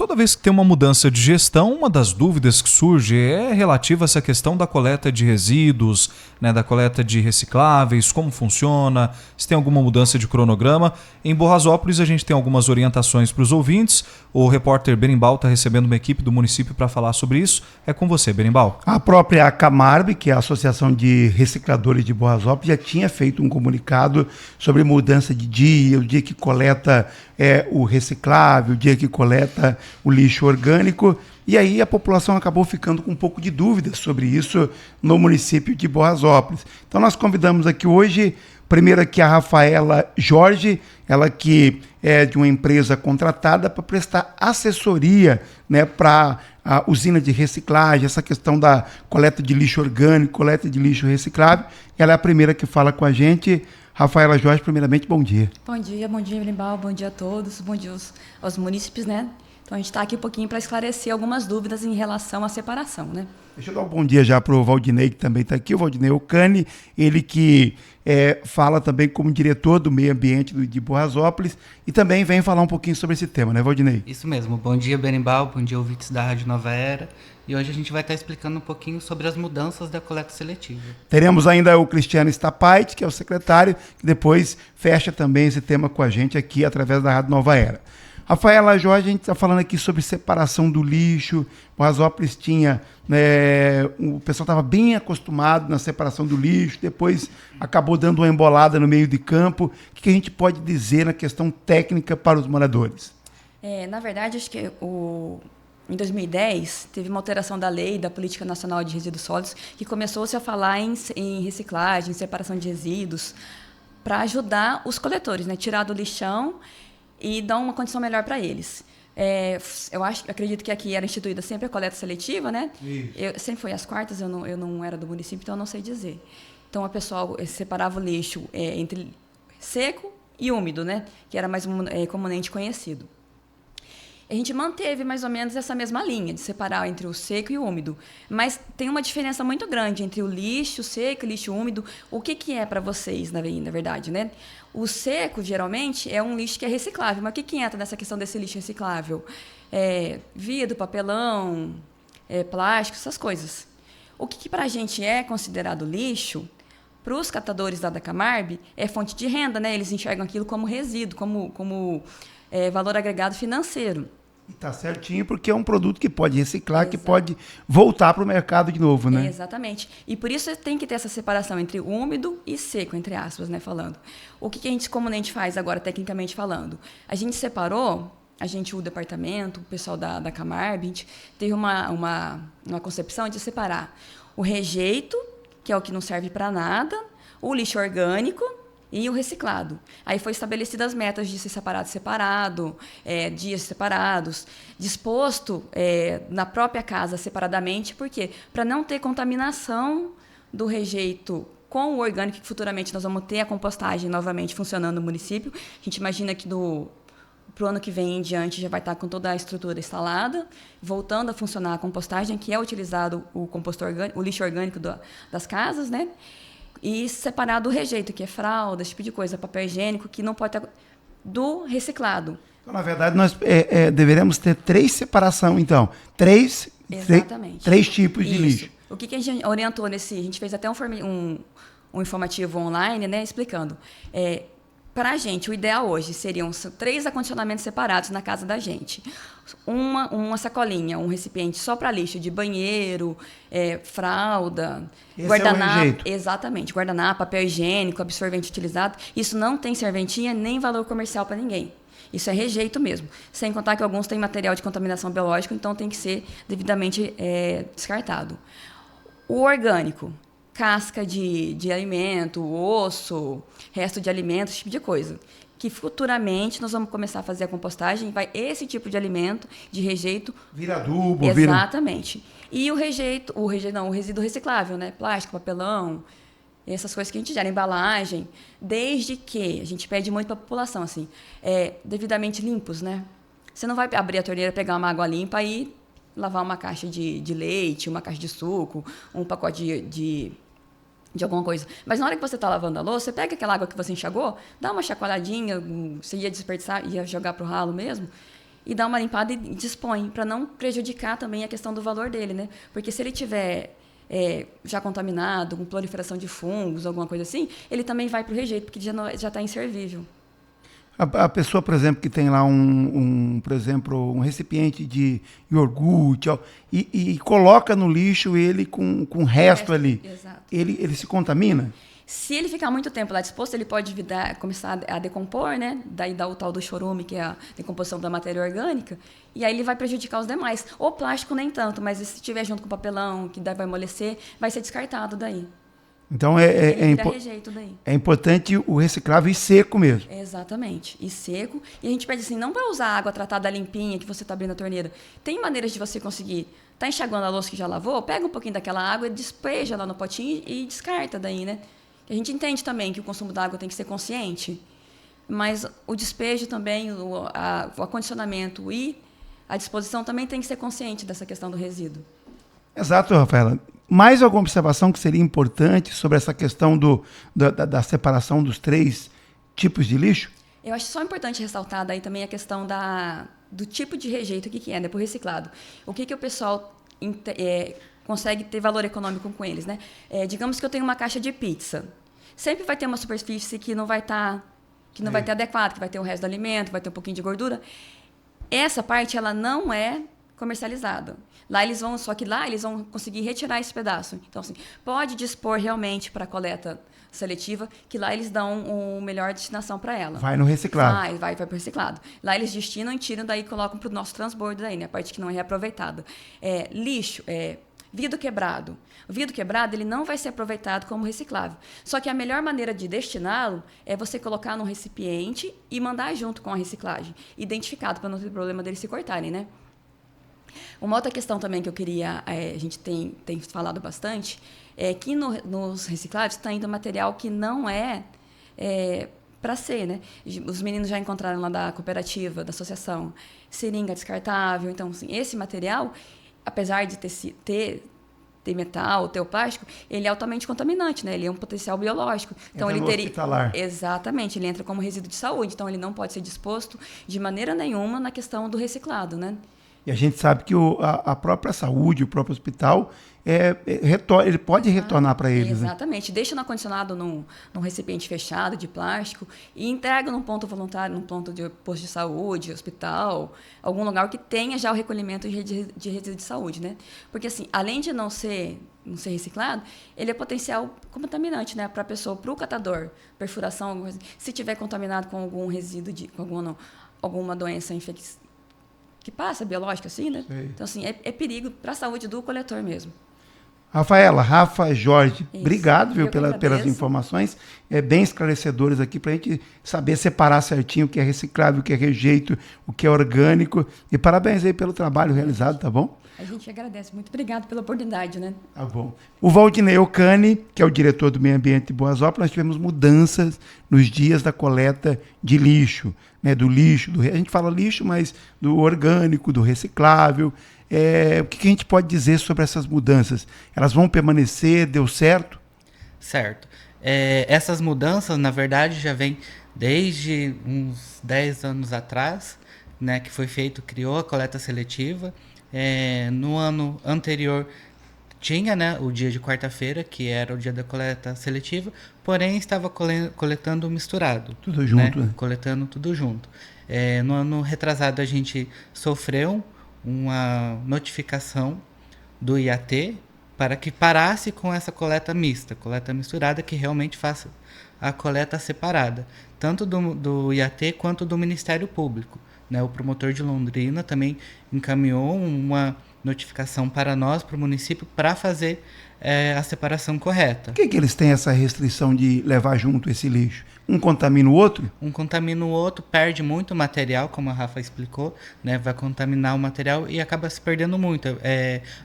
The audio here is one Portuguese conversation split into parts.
toda vez que tem uma mudança de gestão, uma das dúvidas que surge é relativa a essa questão da coleta de resíduos, né, da coleta de recicláveis, como funciona, se tem alguma mudança de cronograma. Em Borrasópolis a gente tem algumas orientações para os ouvintes. O repórter Berimbau está recebendo uma equipe do município para falar sobre isso. É com você, Berimbau. A própria Camarb, que é a Associação de Recicladores de Borrasópolis, já tinha feito um comunicado sobre mudança de dia, o dia que coleta o reciclável, o dia que coleta o lixo orgânico, e aí a população acabou ficando com um pouco de dúvidas sobre isso no município de Borrasópolis. Então nós convidamos aqui hoje, primeiro aqui a Rafaela Jorge, ela que é de uma empresa contratada para prestar assessoria, né, para a usina de reciclagem, essa questão da coleta de lixo orgânico, coleta de lixo reciclável. Ela é a primeira que fala com a gente. Rafaela Jorge, primeiramente, bom dia. Bom dia, Berimbau, bom dia a todos, bom dia aos munícipes, né? Então a gente está aqui um pouquinho para esclarecer algumas dúvidas em relação à separação, né? Deixa eu dar um bom dia já para o Valdinei, que também está aqui, o Valdinei Ocani, ele que fala também como diretor do meio ambiente de Borrasópolis e também vem falar um pouquinho sobre esse tema, né, Valdinei? Isso mesmo, bom dia, Berimbau, bom dia, ouvintes da Rádio Nova Era. E hoje a gente vai estar explicando um pouquinho sobre as mudanças da coleta seletiva. Teremos ainda o Cristiano Stapait, que é o secretário, que depois fecha também esse tema com a gente aqui através da Rádio Nova Era. Rafaela Jorge, a gente está falando aqui sobre separação do lixo. Borrasópolis tinha, o pessoal estava bem acostumado na separação do lixo, depois acabou dando uma embolada no meio de campo. O que a gente pode dizer na questão técnica para os moradores? Na verdade, acho que em 2010, teve uma alteração da lei da Política Nacional de Resíduos Sólidos que começou-se a falar em reciclagem, em separação de resíduos, para ajudar os coletores, né? Tirar do lixão e dar uma condição melhor para eles. Acredito que aqui era instituída sempre a coleta seletiva, né? Sempre foi às quartas, eu não era do município, então eu não sei dizer. Então, o pessoal separava o lixo entre seco e úmido, né? Que era mais comumente conhecido. A gente manteve mais ou menos essa mesma linha de separar entre o seco e o úmido, mas tem uma diferença muito grande entre o lixo seco e o lixo úmido. O que é para vocês, na verdade, né? O seco, geralmente, é um lixo que é reciclável, mas o que entra nessa questão desse lixo reciclável? Vidro, papelão, plástico, essas coisas. O que para a gente é considerado lixo, para os catadores da Camarb, é fonte de renda, né? Eles enxergam aquilo como resíduo, como valor agregado financeiro. E está certinho, porque é um produto que pode reciclar, exato, que pode voltar para o mercado de novo, né? Exatamente. E por isso tem que ter essa separação entre úmido e seco, entre aspas, né, falando. O que a gente comumente faz agora, tecnicamente falando? A gente separou, o departamento, o pessoal da Camarb, a gente teve uma concepção de separar o rejeito, que é o que não serve para nada, o lixo orgânico e o reciclado. Aí foi estabelecidas as metas de ser separado, dias separados, disposto na própria casa separadamente, por quê? Para não ter contaminação do rejeito com o orgânico, que futuramente nós vamos ter a compostagem novamente funcionando no município. A gente imagina que para o ano que vem em diante já vai estar com toda a estrutura instalada, voltando a funcionar a compostagem, que é utilizado o composto orgânico, o lixo orgânico das casas, né? E separar do rejeito, que é fralda, esse tipo de coisa, papel higiênico, que não pode estar do reciclado. Então, na verdade, nós deveremos ter 3 separações, então. Três tipos de lixo. O que a gente orientou a gente fez até um informativo online, né, explicando. Para a gente, o ideal hoje seriam 3 acondicionamentos separados na casa da gente. Uma sacolinha, um recipiente só para lixo de banheiro, fralda, esse guardanapo. É o rejeito. Exatamente, guardanapo, papel higiênico, absorvente utilizado. Isso não tem serventia nem valor comercial para ninguém. Isso é rejeito mesmo. Sem contar que alguns têm material de contaminação biológica, então tem que ser devidamente descartado. O orgânico, casca de alimento, osso, resto de alimento, esse tipo de coisa. Que futuramente nós vamos começar a fazer a compostagem, esse tipo de alimento, de rejeito... Vira adubo, exatamente. E o resíduo reciclável, né? Plástico, papelão, essas coisas que a gente gera, embalagem, desde que a gente pede muito para a população, assim, devidamente limpos, né? Você não vai abrir a torneira, pegar uma água limpa e lavar uma caixa de leite, uma caixa de suco, um pacote de alguma coisa. Mas na hora que você está lavando a louça, você pega aquela água que você enxagou, dá uma chacoalhadinha, você ia desperdiçar, ia jogar para o ralo mesmo, e dá uma limpada e dispõe, para não prejudicar também a questão do valor dele, né? Porque se ele tiver já contaminado, com proliferação de fungos, alguma coisa assim, ele também vai para o rejeito, porque já está inservível. A pessoa, por exemplo, que tem lá por exemplo, um recipiente de iogurte e coloca no lixo ele com o resto ali, Exato. ele se contamina? Se ele ficar muito tempo lá disposto, ele pode começar a decompor, né? Daí dá o tal do chorume, que é a decomposição da matéria orgânica, e aí ele vai prejudicar os demais. O plástico nem tanto, mas se estiver junto com o papelão, que daí vai amolecer, vai ser descartado daí. Então rejeito daí. É importante o reciclável e seco mesmo. Exatamente, e seco. E a gente pede assim, não para usar água tratada limpinha que você está abrindo a torneira. Tem maneiras de você conseguir. Tá enxaguando a louça que já lavou, pega um pouquinho daquela água, despeja lá no potinho e descarta daí, né? A gente entende também que o consumo da água tem que ser consciente, mas o despejo também, o acondicionamento e a disposição também tem que ser consciente dessa questão do resíduo. Exato, Rafaela. Mais alguma observação que seria importante sobre essa questão da separação dos 3 tipos de lixo? Eu acho só importante ressaltar daí também a questão do tipo de rejeito, o que é, né, por reciclado. O que o pessoal consegue ter valor econômico com eles, né? Digamos que eu tenho uma caixa de pizza. Sempre vai ter uma superfície que não vai estar adequada, que vai ter o resto do alimento, vai ter um pouquinho de gordura. Essa parte, ela não é comercializada. Só que lá eles vão conseguir retirar esse pedaço. Então, assim, pode dispor realmente para a coleta seletiva, que lá eles dão uma melhor destinação para ela. Vai no reciclado. Vai para o reciclado. Lá eles destinam e tiram, daí colocam para o nosso transbordo, daí, né? A parte que não é reaproveitada. Lixo, vidro quebrado. O vidro quebrado ele não vai ser aproveitado como reciclável. Só que a melhor maneira de destiná-lo é você colocar num recipiente e mandar junto com a reciclagem, identificado, para não ter problema deles se cortarem, né? Uma outra questão também que eu queria, a gente tem falado bastante, é que nos recicláveis está indo material que não é para ser, né? Os meninos já encontraram lá da cooperativa, da associação, seringa descartável. Então, assim, esse material, apesar de ter metal, ter o plástico, ele é altamente contaminante, né? Ele é um potencial biológico. Então ele teria hospitalar. Exatamente, ele entra como resíduo de saúde, então ele não pode ser disposto de maneira nenhuma na questão do reciclado, né? E a gente sabe que a própria saúde, o próprio hospital, ele pode retornar para eles. Exatamente. Né? Deixa no acondicionado num recipiente fechado de plástico e entrega num ponto voluntário, num ponto de posto de saúde, hospital, algum lugar que tenha já o recolhimento de resíduo de saúde, né? Porque, assim, além de não ser reciclado, ele é potencial contaminante, né? Para a pessoa, para o catador, perfuração, alguma coisa. Se tiver contaminado com algum resíduo, com alguma doença infecciosa, que passa, biológica, assim, né? Sei. Então, assim, é perigo para a saúde do coletor mesmo. Rafa, Jorge, Isso. Obrigado, viu, pelas informações bem esclarecedoras aqui, para a gente saber separar certinho o que é reciclável, o que é rejeito, o que é orgânico. E parabéns aí pelo trabalho realizado, tá bom? A gente agradece. Muito obrigado pela oportunidade, né? Tá bom. O Valdinei Ocani, que é o diretor do Meio Ambiente de Boasópolis, nós tivemos mudanças nos dias da coleta de lixo, né? Do lixo, a gente fala lixo, mas do orgânico, do reciclável. O que a gente pode dizer sobre essas mudanças? Elas vão permanecer? Deu certo? Certo. Essas mudanças, na verdade, já vem desde uns 10 anos atrás, né? Que criou a coleta seletiva. No ano anterior tinha, né, o dia de quarta-feira, que era o dia da coleta seletiva, porém estava coletando misturado. Tudo junto, né? Coletando tudo junto. No ano retrasado a gente sofreu uma notificação do IAT para que parasse com essa coleta misturada, que realmente faça a coleta separada, tanto do IAT quanto do Ministério Público. Né, o promotor de Londrina também encaminhou uma notificação para nós, para o município, para fazer a separação correta. Por que eles têm essa restrição de levar junto esse lixo? Um contamina o outro? Um contamina o outro, perde muito material, como a Rafa explicou, né, vai contaminar o material e acaba se perdendo muito.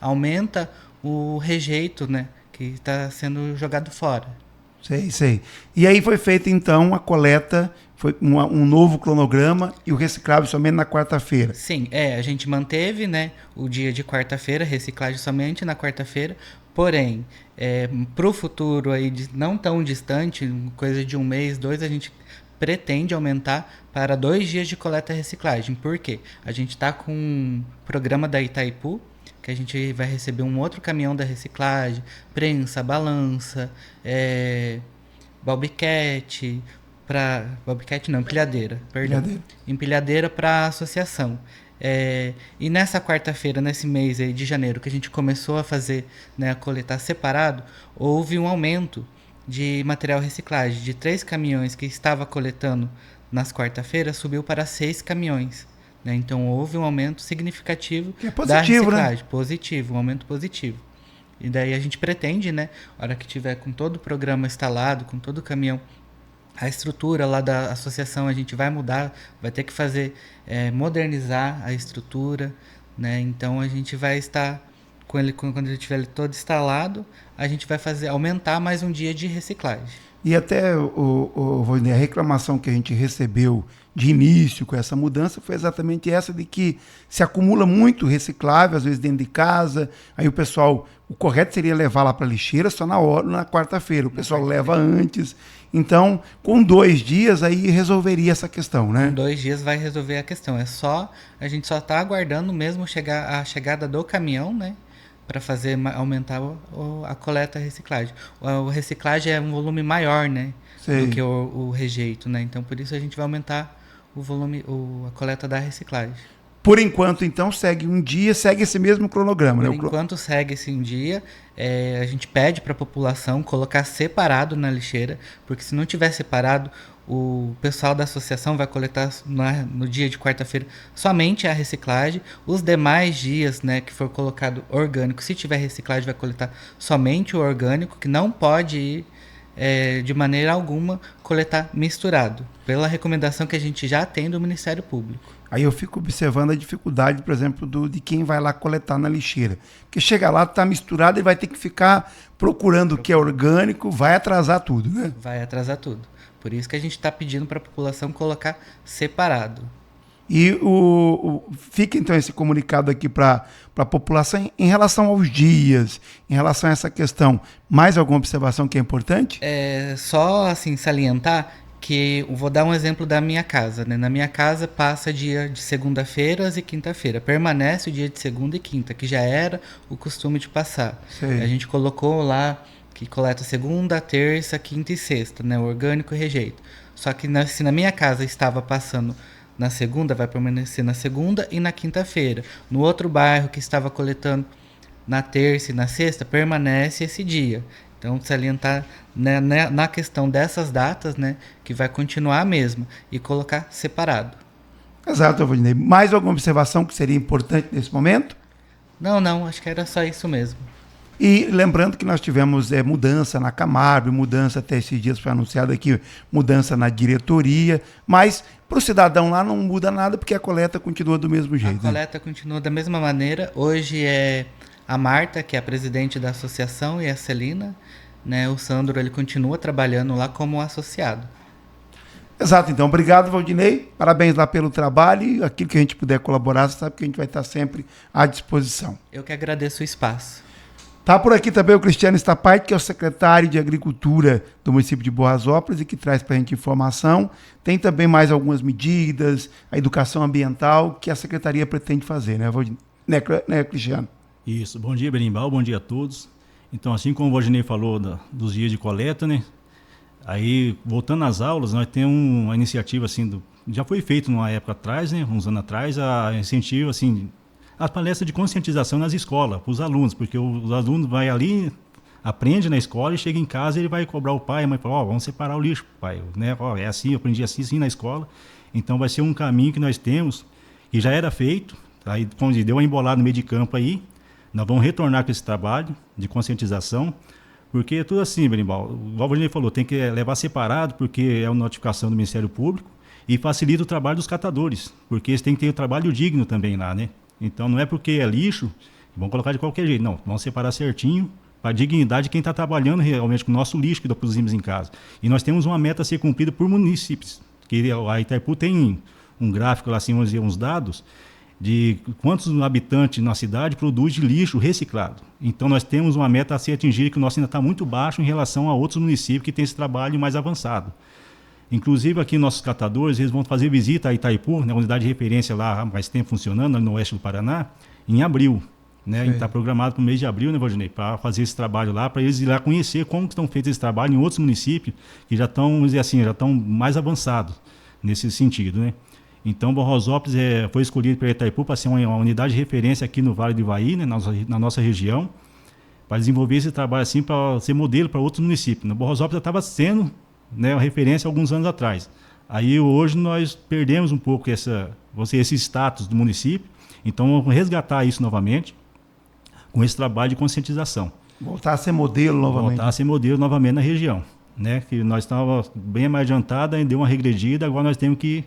Aumenta o rejeito, né, que está sendo jogado fora. Sei. E aí foi feita, então, a coleta, foi um novo cronograma e o reciclável somente na quarta-feira. Sim, a gente manteve, né, o dia de quarta-feira, reciclagem somente na quarta-feira, porém, para o futuro aí, não tão distante, coisa de 1 mês, 2, a gente pretende aumentar para 2 dias de coleta e reciclagem. Por quê? A gente está com um programa da Itaipu, que a gente vai receber um outro caminhão da reciclagem, prensa, balança, balbiquete, balbiquete não, empilhadeira, perdão. Empilhadeira para a associação. E nessa quarta-feira, nesse mês aí de janeiro, que a gente começou a fazer, né, a coletar separado, houve um aumento de material reciclagem. De 3 caminhões que estava coletando nas quarta-feiras, subiu para 6 caminhões. Né? Então houve um aumento significativo da reciclagem. Né? Positivo, um aumento positivo. E daí a gente pretende, né, a hora que tiver com todo o programa instalado, com todo o caminhão, a estrutura lá da associação a gente vai mudar, vai ter que fazer, modernizar a estrutura, né? Então a gente vai estar, quando ele tiver todo instalado, a gente vai aumentar mais um dia de reciclagem. E até, a reclamação que a gente recebeu de início com essa mudança foi exatamente essa, de que se acumula muito reciclável, às vezes dentro de casa, aí o correto seria levar lá para a lixeira só na quarta-feira, o pessoal leva antes. Então, com 2 dias aí resolveria essa questão, né? Com 2 dias vai resolver a questão. A gente só está aguardando mesmo a chegada do caminhão, né? Para aumentar a coleta e reciclagem. A reciclagem é um volume maior, né? Do que o rejeito, né? Então, por isso a gente vai aumentar o volume, a coleta da reciclagem. Por enquanto, então, segue esse mesmo cronograma, né? Por enquanto, segue esse um dia. A gente pede para a população colocar separado na lixeira, porque se não tiver separado, o pessoal da associação vai coletar no dia de quarta-feira somente a reciclagem. Os demais dias, né, que for colocado orgânico, se tiver reciclagem, vai coletar somente o orgânico, que não pode ir de maneira alguma coletar misturado, pela recomendação que a gente já tem do Ministério Público. Aí eu fico observando a dificuldade, por exemplo, de quem vai lá coletar na lixeira. Porque chega lá, está misturado e vai ter que ficar procurando o que é orgânico, vai atrasar tudo, né? Vai atrasar tudo. Por isso que a gente está pedindo para a população colocar separado. E fica então esse comunicado aqui para a população em relação aos dias, em relação a essa questão. Mais alguma observação que é importante? Só assim salientar que vou dar um exemplo da minha casa, né? Na minha casa passa dia de segunda-feiras e quinta-feira. Permanece o dia de segunda e quinta, que já era o costume de passar. Sei. A gente colocou lá que coleta segunda, terça, quinta e sexta, né? Orgânico e rejeito. Só que se na minha casa estava passando na segunda, vai permanecer na segunda e na quinta-feira. No outro bairro que estava coletando na terça e na sexta, permanece esse dia. Então, salientar, né, na questão dessas datas, né, que vai continuar a mesma e colocar separado. Exato, Valdinei. Mais alguma observação que seria importante nesse momento? Não, acho que era só isso mesmo. E lembrando que nós tivemos mudança na Camargo, mudança até esses dias foi anunciado aqui, mudança na diretoria, mas para o cidadão lá não muda nada porque a coleta continua do mesmo jeito. A coleta continua da mesma maneira. Hoje é a Marta, que é a presidente da associação, e a Celina, né? O Sandro, ele continua trabalhando lá como associado. Exato, então. Obrigado, Valdinei. Parabéns lá pelo trabalho e aquilo que a gente puder colaborar, você sabe que a gente vai estar sempre à disposição. Eu que agradeço o espaço. Está por aqui também o Cristiano Stapait, que é o secretário de Agricultura do município de Boasópolis e que traz para a gente informação. Tem também mais algumas medidas, a educação ambiental que a secretaria pretende fazer, né, Cristiano? Isso. Bom dia, Berimbau. Bom dia a todos. Então, assim como o Valdinei falou dos dias de coleta, né? Aí, voltando às aulas, nós temos uma iniciativa, assim, já foi feito numa época atrás, né? Uns anos atrás, a incentivo, assim, a palestra de conscientização nas escolas, para os alunos, porque os alunos vai ali, aprende na escola e chega em casa e ele vai cobrar o pai, a mãe fala, vamos separar o lixo, pai, né? É assim, eu aprendi assim na escola. Então vai ser um caminho que nós temos, que já era feito, aí como deu uma embolada no meio de campo aí, nós vamos retornar com esse trabalho de conscientização, porque é tudo assim, Berimbau, o Valdinei falou, tem que levar separado, porque é uma notificação do Ministério Público, e facilita o trabalho dos catadores, porque eles têm que ter o trabalho digno também lá, né? Então não é porque é lixo, vamos colocar de qualquer jeito, não, vamos separar certinho para a dignidade de quem está trabalhando realmente com o nosso lixo que nós produzimos em casa. E nós temos uma meta a ser cumprida por municípios, que a Itaipu tem um gráfico lá, assim, vamos dizer, uns dados de quantos habitantes na cidade produz de lixo reciclado. Então nós temos uma meta a ser atingida que o nosso ainda está muito baixo em relação a outros municípios que têm esse trabalho mais avançado. Inclusive aqui nossos catadores, eles vão fazer visita a Itaipu, né, unidade de referência lá há mais tempo funcionando, no oeste do Paraná, em abril. Né? Está programado para o mês de abril, né, Valdinei, para fazer esse trabalho lá, para eles ir lá conhecer como estão feitos esse trabalho em outros municípios que já estão, vamos dizer assim, já estão mais avançados nesse sentido. Né? Então, Borrosópolis foi escolhido pela Itaipu para ser uma unidade de referência aqui no Vale do Ivaí, né, na nossa região, para desenvolver esse trabalho assim, para ser modelo para outros municípios. Borrosópolis já estava sendo, né, uma referência alguns anos atrás. Aí hoje nós perdemos um pouco esse status do município, então vamos resgatar isso novamente com esse trabalho de conscientização. Voltar a ser modelo novamente. Voltar a ser modelo novamente na região. Né? Que nós estávamos bem mais adiantados, deu uma regredida, agora nós temos que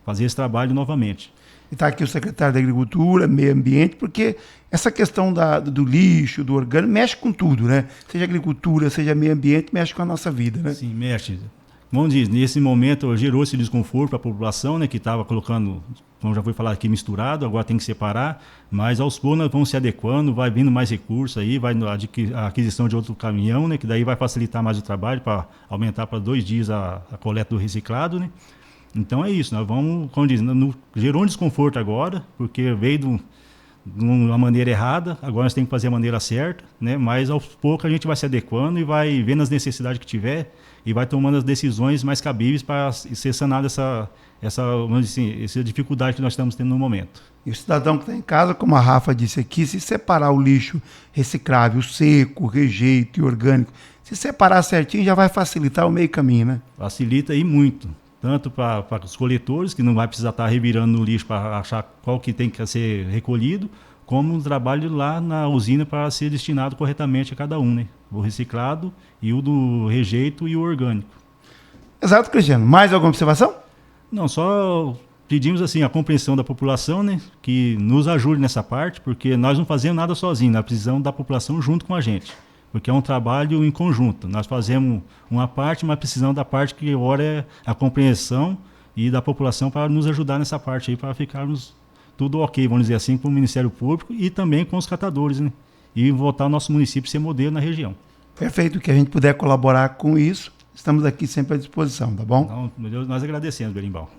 fazer esse trabalho novamente. E está aqui o secretário da Agricultura, Meio Ambiente, porque essa questão do lixo, do orgânico, mexe com tudo, né? Seja agricultura, seja meio ambiente, mexe com a nossa vida, né? Sim, mexe. Vamos dizer, nesse momento gerou esse desconforto para a população, né, que estava colocando, como já foi falado aqui, misturado, agora tem que separar, mas aos poucos nós vamos se adequando, vai vindo mais recursos aí, vai a aquisição de outro caminhão, né, que daí vai facilitar mais o trabalho para aumentar para 2 dias a coleta do reciclado, né? Então é isso, nós vamos, como diz, gerou um desconforto agora, porque veio de uma maneira errada, agora nós temos que fazer a maneira certa, né? Mas aos poucos a gente vai se adequando e vai vendo as necessidades que tiver e vai tomando as decisões mais cabíveis para ser sanada essa dificuldade que nós estamos tendo no momento. E o cidadão que está em casa, como a Rafa disse aqui, se separar o lixo reciclável, seco, rejeito e orgânico, se separar certinho já vai facilitar o meio caminho, né? Facilita e muito. Tanto para os coletores, que não vai precisar estar revirando no lixo para achar qual que tem que ser recolhido, como o trabalho lá na usina para ser destinado corretamente a cada um, né? O reciclado e o do rejeito e o orgânico. Exato, Cristiano. Mais alguma observação? Não, só pedimos assim a compreensão da população, né? Que nos ajude nessa parte, porque nós não fazemos nada sozinhos, nós precisamos da população junto com a gente. Porque é um trabalho em conjunto. Nós fazemos uma parte, mas precisamos da parte que ora é a compreensão e da população para nos ajudar nessa parte aí, para ficarmos tudo ok, vamos dizer assim, com o Ministério Público e também com os catadores, né? E voltar o nosso município a ser modelo na região. Perfeito, que a gente puder colaborar com isso, estamos aqui sempre à disposição, tá bom? Então, meu Deus, nós agradecemos, Berimbau.